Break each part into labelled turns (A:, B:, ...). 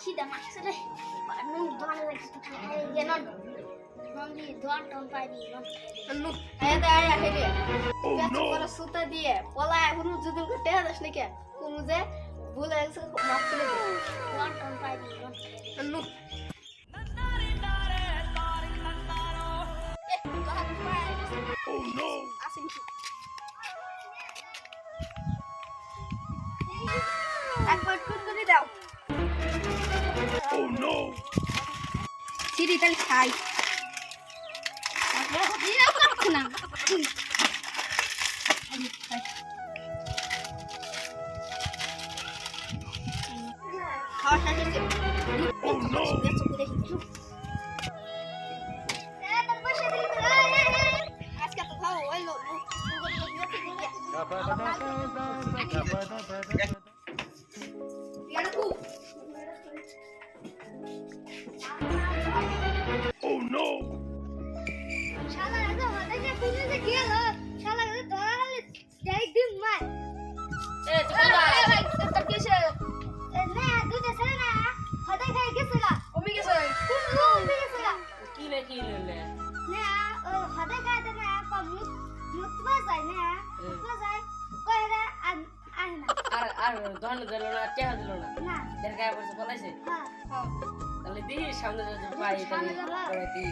A: খিদা লাগছে রে নুন ধোয়া লাগছে এই নন নন দি ধোয়া টন পাই দি নন
B: আয় দে আয় হে রে পেট করে সুতা দিয়ে পলায় হুনু যদি টেহা দাস নাকি কোন যে ভুল হয়ে গেছে মাফ করে দে
A: ধোয়া টন পাই দি নন
C: Oh no!
B: একবার টুন করে দাও
C: Oh no!
B: সিঁড়ি তাহলে খাই
A: না
B: খাওয়া শেষ হয়েছে
C: Oh no!
B: আজকে তো খাওয়া হইলো
C: Oh no!
A: শালা রাজা হতে যে কোনে যে গেল শালা রাজা তাহলে ডাইরেক্ট দিন মার
B: এ তুই ভাই তোর কিসে
A: না দুটো ছেলে না হতে খাই গেছিল
B: কমে গেছে
A: কোন উঠে গেছিল
B: কি রে কি রে
A: না ও হতে খাইতে না কম মুতবা যায় না মুতবা যায় কইরা আন না
D: আর ধন দিল না টেহা দিল না
A: না
D: এর গায়ে পড়ছে পলাইছে
A: হ্যাঁ
D: তাহলে দিই সামনে যদি পাই তাহলে করে দিই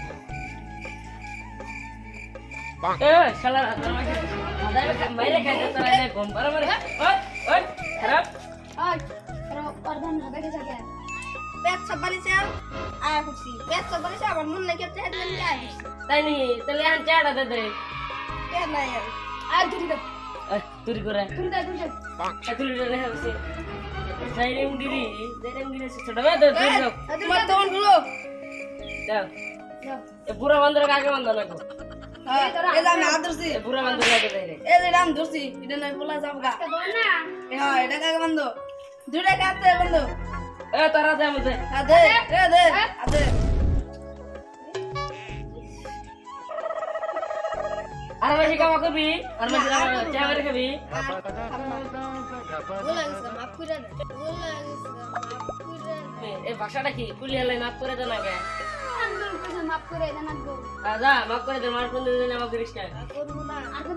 D: এ শালা তোর মাকে আদায় মাইরে খাইতে তোর এনে ঘুম পারে মারে ওই ওই খারাপ
A: ওই প্রধান হতে গেছে কেন
B: পেট সবারিছে আয় খুশি পেট সবারিছে আমার মন নাই কেটে হেড দিন আয়
D: তাই নি তাহলে আন চাড়া দে দে
B: কে নাই
A: আর দুটি দে
D: তুই করে
A: দুটি দে
D: তুই রে হইছে সাইরেম গিরি ছোট ভাই দে তুই দাও
B: তোমার তখন গুলো
D: দাও এ পুরা বন্ধর কাকে বন্ধ লাগো
B: হ্যাঁ এই যে আমি আদরছি
D: এ পুরা বন্ধর লাগে দে রে
B: এই যে রাম ধরছি এটা নাই বলা যাবগা
A: না
B: হ্যাঁ এটা কাকে বন্ধ দুটা কাটতে বন্ধ
D: এ তোরা দে মতে
B: আদে এ দে আদে
D: আর বেশি কাম করবি আর বেশি চা করে খাবি
B: বলা গেছে মাফ করে দে বলা গেছে মাফ করে দে
D: এই ভাষাটা কি কুলি হলে মাফ করে দে না কে
A: আন্দোলন করে মাফ করে দেন আন্দোলন
D: যা মাফ করে দে মার কোন দিন আমাকে করিস না
B: করব না
A: আর